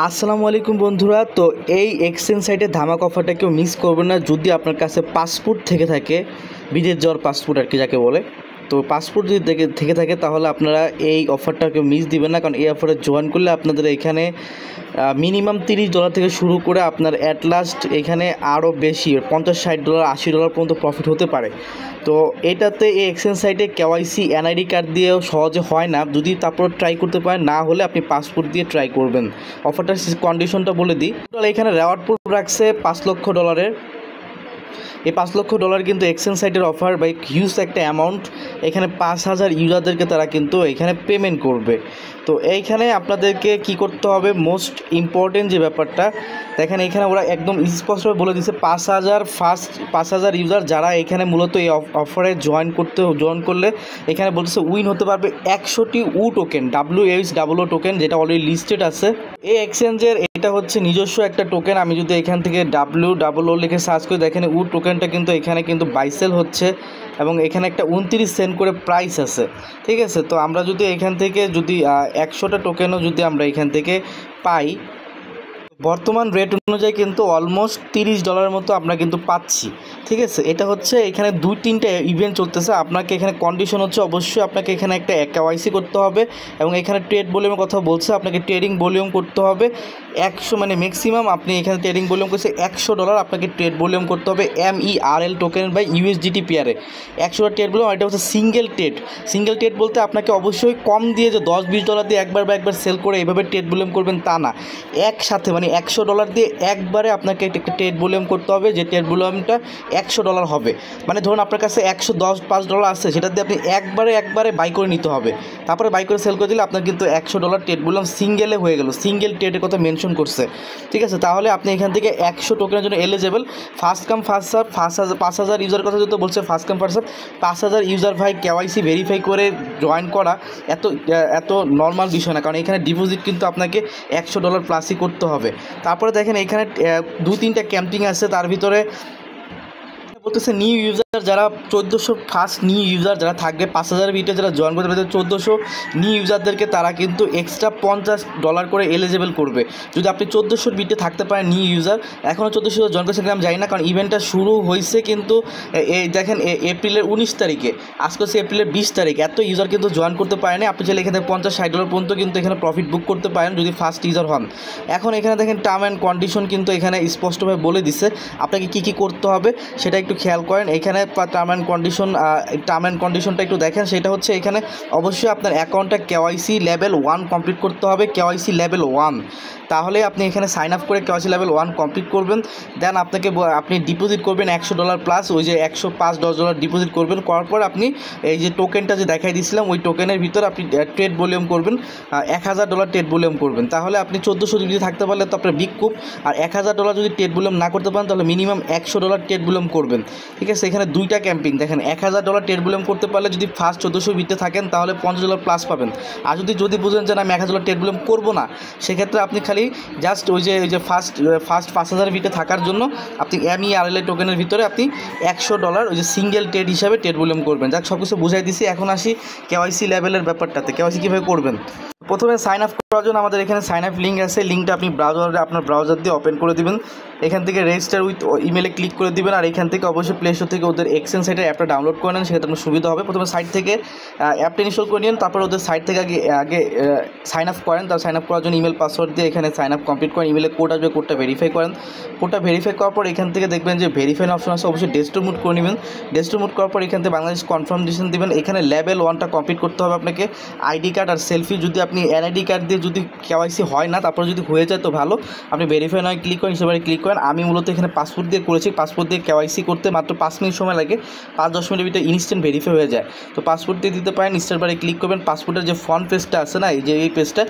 আসসালামু আলাইকুম বন্ধুরা। তো এই এক্সচেঞ্জ সাইটে ধামাক অফারটা কেউ মিস করবেন না। যদি আপনার কাছে পাসপোর্ট থেকে থাকে, বিদেশ যাওয়ার পাসপোর্ট আর কি যাকে বলে, তো পাসপোর্ট যদি থেকে থাকে তাহলে আপনারা এই অফারটা কেউ মিস দিবেন না। কারণ এই অফারে জয়েন করলে আপনাদের এখানে মিনিমাম $30 থেকে শুরু করে আপনার অ্যাট লাস্ট এখানে আরও বেশি $50-60 $80 পর্যন্ত প্রফিট হতে পারে। তো এটাতে এই এক্সচেঞ্জ সাইটে কেওয়াইসি এনআইডি কার্ড দিয়েও সহজে হয় না। যদি তারপর ট্রাই করতে পারেন, না হলে আপনি পাসপোর্ট দিয়ে ট্রাই করবেন। অফারটার কন্ডিশনটা বলে দিই। এখানে রেওয়ার্ড পুল রাখছে $5 লক্ষ। এই $5 লক্ষ কিন্তু এক্সচেঞ্জ সাইটের অফার বাই হিউজ একটা অ্যামাউন্ট। এখানে 5000 ইউজারদেরকে তারা কিন্তু এখানে পেমেন্ট করবে। তো এইখানে আপনাদেরকে কি করতে হবে, মোস্ট ইম্পর্টেন্ট যে ব্যাপারটা দেখেন, এখানে ওরা একদম স্পষ্টভাবে বলে দিচ্ছে 5000 ইউজার যারা এখানে মূলত এই অফারে জয়েন করলে এখানে বলতেছে উইন হতে পারবে 100টি টোকেন, WHOO টোকেন, যেটা অলরেডি লিস্টেড আছে এই এক্সচেঞ্জের। এটা হচ্ছে নিজস্ব একটা টোকেন। আমি যদি এখান থেকে WOO লিখে সার্চ করি, দেখেন টোকেনটা কিন্তু এখানে কিন্তু বাইসেল হচ্ছে এবং এখানে একটা 29 সেন্ট করে প্রাইস আছে। ঠিক আছে, তো আমরা যদি এখান থেকে যদি 100টা টোকেনও যদি আমরা এখান থেকে পাই, বর্তমান রেট অনুযায়ী কিন্তু অলমোস্ট $30 মতো আমরা কিন্তু পাচ্ছি। ঠিক আছে, এটা হচ্ছে এখানে 2-3টা ইভেন্ট চলতেছে। আপনাকে এখানে কন্ডিশন হচ্ছে অবশ্যই আপনাকে এখানে একটা কেওয়াইসি করতে হবে এবং এখানে ট্রেড ভলিউমের কথা বলছে, আপনাকে ট্রেডিং ভলিউম করতে হবে 100, মানে ম্যাক্সিমাম আপনি এখানে ট্রেডিং ভলিউম করছে $100, আপনাকে ট্রেড ভলিউম করতে হবে MERL টোকেন বাই USDT পেয়ারে 100টা ট্রেড ভলিউম। এটা হচ্ছে সিঙ্গেল ট্রেড বলতে আপনাকে অবশ্যই কম দিয়ে যে $10-20 দিয়ে একবার সেল করে এভাবে ট্রেড ভলিউম করবেন তা না, একসাথে মানে $100 দিয়ে একবারে আপনাকে একটা ট্রেড ভলিউম করতে হবে, যে ট্রেড ভলিউমটা $100 হবে। মানে ধরুন আপনার কাছে $105 আছে, সেটা দিয়ে আপনি একবারে বাই করে নিতে হবে, তারপরে বাই করে সেল করে দিলে আপনার কিন্তু $100 ট্রেড ভলিউম সিঙ্গেলে হয়ে গেল। সিঙ্গেল ট্রেডের কথা মেনশন করছে। ঠিক আছে, তাহলে আপনি এখান থেকে 100 টোকেনের জন্য eligible. First come first serve, 5000 user কথা যদি বলছে, first come first serve 5000 user ভাই কেওয়াইসি ভেরিফাই করে জয়েন করা এত নর্মাল বিষয় না, কারণ এখানে ডিপোজিট কিন্তু আপনাকে $100 প্লাসই করতে হবে। তারপরে দেখেন এখানে 2-3টা ক্যাম্পিং আছে, তার ভিতরে বলতেছে নিউ ইউজার যারা 1400 ফার্স্ট নিউ ইউজার যারা থাকবে 5000 ভিতরে যারা জয়েন করতে পারবে, 1400 নিউ ইউজারদেরকে তারা কিন্তু এক্সট্রা $50 করে এলিজেবল করবে। যদি আপনি 1400 ভিতরে থাকতে পারেন নিউ ইউজার, এখনও 1400 জয়েন করেছেন আমি জানি না, কারণ ইভেন্টটা শুরু হয়েছে কিন্তু এই দেখেন এপ্রিলের 19 তারিখে, আজকে হচ্ছে এপ্রিলের 20 তারিখ, এত ইউজার কিন্তু জয়েন করতে পারেনি। আপনি চাইলে এখানে $50-60 পর্যন্ত কিন্তু এখানে প্রফিট বুক করতে পারেন যদি ফার্স্ট ইউজার হন। এখন এখানে দেখেন টার্ম অ্যান্ড কন্ডিশন কিন্তু এখানে স্পষ্টভাবে বলে দিচ্ছে আপনাকে কী করতে হবে, সেটা একটু খেয়াল করেন। এখানে টার্ম অ্যান্ড কন্ডিশনটা একটু দেখেন। সেটা হচ্ছে এখানে অবশ্যই আপনার অ্যাকাউন্টটা কেওয়াইসি লেভেল 1 কমপ্লিট করতে হবে, কেওয়াইসি লেভেল 1, তাহলে আপনি এখানে সাইন আপ করে কেওয়াইসি লেভেল 1 কমপ্লিট করবেন। দেন আপনি ডিপোজিট করবেন $100 প্লাস, ওই যে $105-10 ডিপোজিট করবেন। করার পর আপনি এই যে টোকেনটা যে দেখাই দিয়েছিলাম ওই টোকেনের ভিতরে আপনি ট্রেড ভলিউম করবেন, $1000 ট্রেড ভলিউম করবেন। তাহলে আপনি 1400 যদি থাকতে পারলে তো আপনার বিগ কুপ। আর $1000 যদি ট্রেড ভলিউম না করতে পারেন তাহলে মিনিমাম $100 ট্রেড ভলিউম করবেন। ঠিক আছে, এখানে 2টা ক্যাম্পিং দেখেন, $1000 ট্রেড ভলিউম করতে পারলে যদি ফার্স্ট 1400 ভিতরে থাকেন তাহলে $50 প্লাস পাবেন। আর যদি বুঝেন যে আমি $1000 ট্রেড ভলিউম করবো না, সেক্ষেত্রে আপনি খালি জাস্ট ওই যে ফার্স্ট 5000 ভিতরে থাকার জন্য আপনি MERL টোকেনের ভিতরে আপনি $100 ওই যে সিঙ্গেল ট্রেড হিসাবে ট্রেড ভলিউম করবেন। যাক, সব কিছু বুঝাই দিছি। এখন আসি কেওয়াইসি লেভেলের ব্যাপারটাতে, কেওয়াইসি কীভাবে করবেন। প্রথমে সাইন আপ করার জন্য আমাদের এখানে সাইন আপ লিঙ্ক আছে, লিঙ্কটা আপনি আপনার ব্রাউজার দিয়ে ওপেন করে দিবেন। এখান থেকে রেজিস্টার উইথ ইমেলে ক্লিক করে দিবেন। আর এখান থেকে অবশ্যই প্লে স্টোর থেকে ওদের এক্সচেঞ্জ সাইটের অ্যাপটা ডাউনলোড করে নেন, সেটা আপনার সুবিধা হবে। প্রথমে সাইট থেকে অ্যাপটা ইনস্টল করে নিন, তারপর ওদের সাইট থেকে আগে সাইন আপ করেন। তার সাইন আপ করার জন্য ইমেল পাসওয়ার্ড দিয়ে এখানে সাইন আপ কমপ্লিট করেন। ইমেলে কোড আসবে, কোডটা ভেরিফাই করেন। কোডটা ভেরিফাই করার পর এখান থেকে দেখবেন যে ভেরিফাই অপশন আছে, অবশ্যই ডেস্কটপ মুড করে নেবেন। ডেস্কটপ মুড করার পর এখান থেকে বাংলাদেশ কনফার্মেশন দিবেন। এখানে লেভেল 1টা কমপ্লিট করতে হবে আপনাকে, আইডি কার্ড আর সেলফি। যদি আপনি এনআইডি কার্ড দিয়ে যদি কেওয়াইসি হয় না, তারপর যদি হয়ে যায় তো ভালো, আপনি ভেরিফাই নয় ক্লিক করেন, সেবারে ক্লিক করেন। আমি মূলত এখানে পাসপোর্ট দিয়ে করেছি, পাসপোর্ট দিয়ে কেওয়াইসি করতে মাত্র 5 মিনিট সময় লাগে, 5-10 মিনিটের ভিতরে ইনস্ট্যান্ট ভেরিফাই হয়ে যায়। তো পাসপোর্ট দিয়ে দিতে পারেন। স্টার বারে ক্লিক করবেন, পাসপোর্টের যে ফ্রন্ট পেজটা আছে না, এই যে এই পেজটা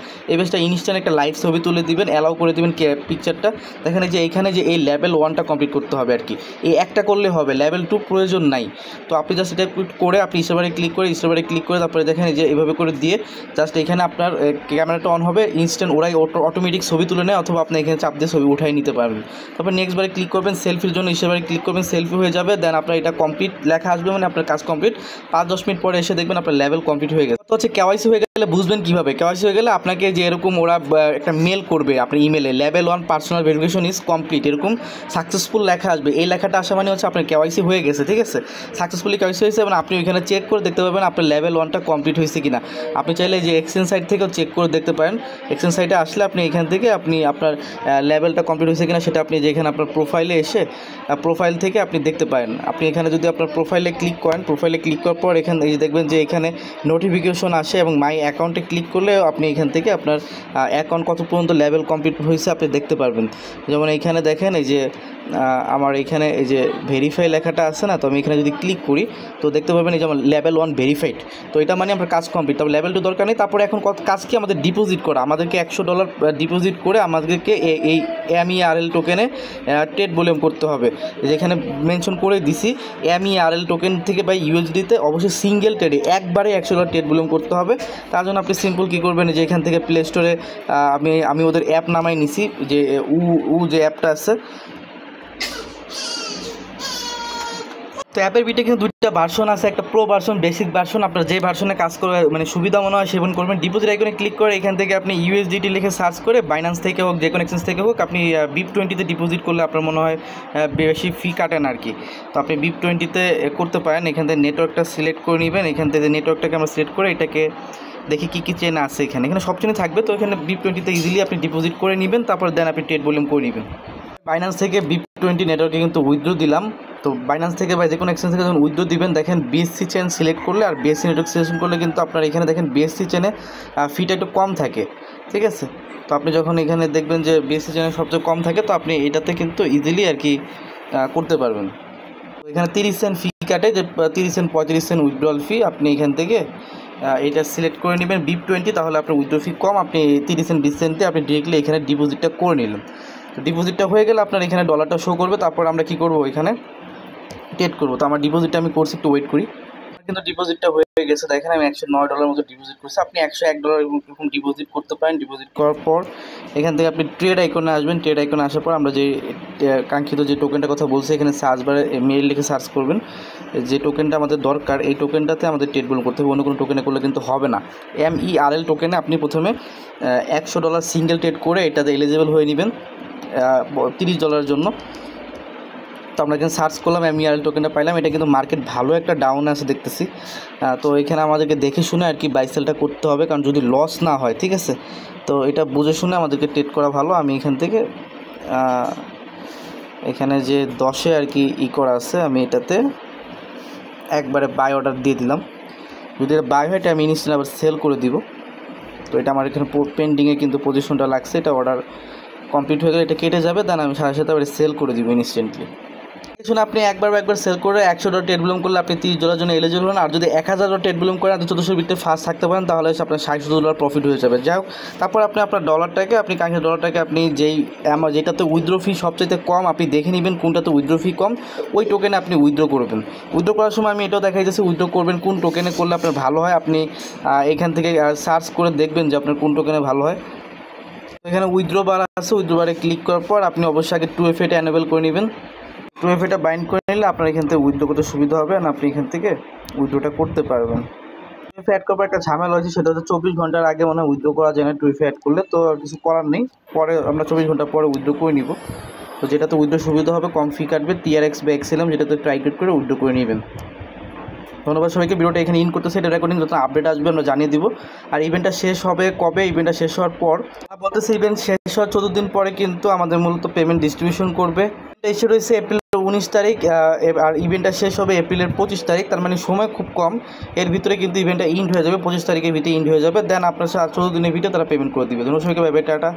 ইনস্ট্যান্ট একটা লাইভ ছবি তুলে দিবেন, অ্যালাউ করে দেবেন পিকচারটা। দেখেন যে এইখানে যে এই লেভেল 1টা কমপ্লিট করতে হবে আর কি, এই একটা করলে হবে, লেভেল 2 প্রয়োজন নাই। তো আপনি জাস্ট এটা করে আপনি স্টার বারে ক্লিক করে তারপরে দেখেন যে এইভাবে করে দিয়ে জাস্ট এখানে আপনার ক্যামেরাটা অন হবে, ইনস্ট্যান্ট ওরাই অটোমেটিক ছবি তুলে নেয়, অথবা আপনি এখানে চাপ দিয়ে ছবি উঠাই নিতে পারবেন। তারপর নেক্সট বারে ক্লিক করবেন, সেলফির জন্য বারে ক্লিক করবেন, সেলফি হয়ে যাবে। দেন আপনার এটা কমপ্লিট লেখা আসবে, মানে আপনার কাজ কমপ্লিট। 5-10 মিনিট পরে এসে দেখবেন আপনার লেভেল কমপ্লিট হয়ে গেছে। তো হচ্ছে কেওয়াইসি হয়ে গেলে বুঝবেন কীভাবে? কেওয়াইসি হয়ে গেলে আপনাকে যে এরকম ওরা একটা মেল করবে আপনার ইমেলে, level 1 personal verification is complete, এরকম সাকসেসফুল লেখা আসবে। এই লেখাটা আসা মানে হচ্ছে আপনার কেওয়াইসি হয়ে গেছে, ঠিক আছে, সাকসেসফুলি কেওয়াইসি হয়েছে এবং আপনি ওইখানে চেক করে দেখতে পাবেন আপনার লেভেল 1টা কমপ্লিট হয়েছে কিনা। আপনি চাইলে যে এক্সচেঞ্জ সাইট থেকেও চেক করে দেখতে পারেন। এক্সচেঞ্জ সাইটে আসলে আপনি এখান থেকে আপনি আপনার লেভেলটা কমপ্লিট হয়েছে কিনা সেটা আপনি যেখানে আপনার প্রোফাইলে এসে প্রোফাইল থেকে আপনি দেখতে পারেন। আপনি এখানে যদি আপনার প্রোফাইলে ক্লিক করেন, প্রোফাইলে ক্লিক করার পর এখানে দেখবেন যে এখানে নোটিফিকেশন আসে এবং মাই অ্যাকাউন্টে ক্লিক করলে আপনি এখান থেকে আপনার অ্যাকাউন্ট কত পর্যন্ত লেভেল কমপ্লিট হয়েছে আপনি দেখতে পারবেন। যেমন এইখানে দেখেন এই যে আমার এখানে এই যে ভেরিফাই লেখাটা আছে না, তো আমি এখানে যদি ক্লিক করি তো দেখতে পাবেন এই যে আমার লেভেল 1 ভেরিফাইড। তো এটা মানে আমার কাজ কমপ্লিট, তবে লেভেল 2 দরকার নেই। তারপরে এখন কাজ কি আমাদের ডিপোজিট করা, আমাদেরকে $100 ডিপোজিট করে আমাদেরকে এই MERL টোকেনে ট্রেড ভলিউম করতে হবে। যেখানে মেনশন করে দিছি MERL টোকেন থেকে বা USDতে অবশ্যই সিঙ্গেল ট্রেডে একবারে $100 ট্রেড ভলিউম করতে হবে। তার জন্য আপনি সিম্পল কী করবেন, যে এখান থেকে প্লে স্টোরে আমি ওদের অ্যাপ নামাই নিছি, যে যে অ্যাপটা আছে। তো অ্যাপের ভিতরে কিন্তু দুইটা ভার্সন আছে, একটা প্রো ভার্সন, বেসিক ভার্সন। আপনার যে ভার্সনে কাজ করে মানে সুবিধা মনে হয় সেবন করবেন। ডিপোজিট আইকনে ক্লিক করে এখান থেকে আপনি USDT লিখে সার্চ করে বাইন্যান্স থেকে হোক যে কোনো এক্সচেঞ্জ থেকে হোক আপনি BIP20তে ডিপোজিট করলে আপনার মনে হয় বেশি ফি কাটেন আর কি। তো আপনি BIP20তে করতে পারেন। এখান থেকে নেটওয়ার্কটা সিলেক্ট করে নেবেন। এখান থেকে নেটওয়ার্কটাকে আমরা সিলেক্ট করে এটাকে দেখি কী চেন আছে এখানে সব চেনে থাকবে। তো এখানে BIP20তে ইজিলি আপনি ডিপোজিট করে নেবেন, তারপর দেন আপনি ট্রেড ভলিউম করে নেবেন। বাইন্যান্স থেকে BIP20 নেটওয়ার্কে কিন্তু উইথড্র দিলাম। তো বাইন্যান্স থেকে বা যে কোনো এক্সচেঞ্জ থেকে যখন উইথড্র দিবেন দেখেন BSC চেন সিলেক্ট করলে আর BSC নেটওয়ার্ক সিলেকশন করলে কিন্তু আপনার এখানে দেখেন BSC চেনে ফিটা একটু কম থাকে, ঠিক আছে। তো আপনি যখন এখানে দেখবেন যে BSC চেনে সবচেয়ে কম থাকে তো আপনি এটাতে কিন্তু ইজিলি আর কি করতে পারবেন। তো এখানে 30 সেন্ট ফি কাটে, যে 30 সেন্ট 35 সেন্ট উইথড্রল ফি। আপনি এখান থেকে এটা সিলেক্ট করে নেবেন BIP20, তাহলে আপনার উইথড্র ফি কম। আপনি 30 সেন্ট 20 সেন্টে আপনি ডিরেক্টলি এখানে ডিপোজিটটা করে নিলেন। তো ডিপোজিটটা হয়ে গেলে আপনার এখানে ডলারটা শো করবে। তারপর আমরা কী করবো, এখানে ট্রেড করবো। তো আমার ডিপোজিটটা আমি করছি, একটু ওয়েট করি। কিন্তু ডিপোজিটটা হয়ে গেছে, দেখেন আমি $109 মতো ডিপোজিট করছি। আপনি $101 এরকম ডিপোজিট করতে পারেন। ডিপোজিট করার পর এখান থেকে আপনি ট্রেড আইকনে আসবেন। ট্রেড আইকনে আসার পর আমরা যে কাঙ্ক্ষিত যে টোকেনটার কথা বলছি এখানে সার্চ বারে মেইল লিখে সার্চ করবেন। যে টোকেনটা আমাদের দরকার এই টোকেনটাতে আমাদের ট্রেড ভলিউম করতে হবে, অন্য কোনো টোকেনে করলে কিন্তু হবে না। MERL টোকেনে আপনি প্রথমে $100 সিঙ্গেল ট্রেড করে এটাতে এলিজিবল হয়ে নেবেন $30 জন্য। তো আমরা এখানে সার্চ করলাম, MERL টোকেনটা পাইলাম। এটা কিন্তু মার্কেট ভালো একটা ডাউন আছে দেখতেছি। তো এখানে আমাদেরকে দেখে শুনে আর কি বাই সেলটা করতে হবে, কারণ যদি লস না হয়, ঠিক আছে। তো এটা বুঝে শুনে আমাদেরকে ট্রেড করা ভালো। আমি এখান থেকে এখানে যে 10-এ আর কি করা আছে, আমি এটাতে একবারে বাই অর্ডার দিয়ে দিলাম। যদি এটা বাই হয় এটা আমি ইনস্ট্যান্ট আবার সেল করে দিব। তো এটা আমার এখানে পেন্ডিংয়ে কিন্তু পজিশনটা লাগছে, এটা অর্ডার কমপ্লিট হয়ে গেলে এটা কেটে যাবে, দেন আমি সাথে সাথে আবার সেল করে দিব ইনস্ট্যান্টলি। শুনে আপনি একবার সেল করে $100 ট্রেড ভলিউম করলে আপনি $30 জন্য এলিজিবল হন। আর যদি $1000 ট্রেড ভলিউম করেন আপনি 1400 ভিতরে ফার্স্ট থাকতে পারেন, তাহলে আপনার $60 প্রফিট হয়ে যাবে। যাই হোক, তারপর আপনি আপনার ডলারটাকে আপনি কাঙ্ক্ষিত ডলারটাকে আপনি যেটাতে উইথড্র ফি সবচাইতে কম আপনি দেখে নেবেন কোনটাতে উইথড্র ফি কম, ওই টোকেনে আপনি উইথড্র করবেন। উইথড্র করার সময় আমি এটাও দেখাই যাচ্ছি উইথড্র করবেন কোন টোকেনে করলে আপনার ভালো হয়। আপনি এখান থেকে সার্চ করে দেখবেন যে আপনার কোন টোকেনে ভালো হয়। এখানে উইথড্র বার আছে, উইথড্র বারে ক্লিক করার পর আপনি অবশ্যই আগে 2FA এনেবল করে নেবেন। 2FA বাইন্ড করে নিলে আপনার এখান থেকে উইথড্র করতে সুবিধা হবে, আর আপনি এখান থেকে উইথড্রটা করতে পারবেন। 2FA অ্যাড করার একটা ঝামেলা হয়েছে, সেটা হচ্ছে 24 ঘন্টার আগে মনে হয় উইথড্র করা যায় না 2FA অ্যাড করলে। তো আর কিছু করার নেই, পরে আমরা 24 ঘন্টা পরে উইথড্র করে নিব। তো যেটাতে উইথড্র সুবিধা হবে, কম ফি কাটবে, TRX বা XLM যেটাতে ট্রাই করে উইথড্র করে নেবেন। ধন্যবাদ সবাইকে। ভিডিওটা এখানে ইন করতেছে, এটা রেকর্ডিং যত আপডেট আসবে আমরা জানিয়ে দিব। আর ইভেন্টটা শেষ হবে কবে, ইভেন্টটা শেষ হওয়ার পর বলতেছে ইভেন্ট শেষ হওয়ার 14 দিন পরে কিন্তু আমাদের মূলত পেমেন্ট ডিস্ট্রিবিউশন করবে। এসে রয়েছে এপ্রিলের 19 তারিখ, আর ইভেন্টটা শেষ হবে এপ্রিলের 25 তারিখ। তার মানে সময় খুব কম, এর ভিতরে কিন্তু ইভেন্টটা ইন্ড হয়ে যাবে, 25 তারিখের ভিতরে ইন্ড হয়ে যাবে। দেন আপনার 14 দিনের ভিতরে তারা পেমেন্ট করে দিবে। ধন্যবাদ সবাইকে, বাই বাই, টাটা।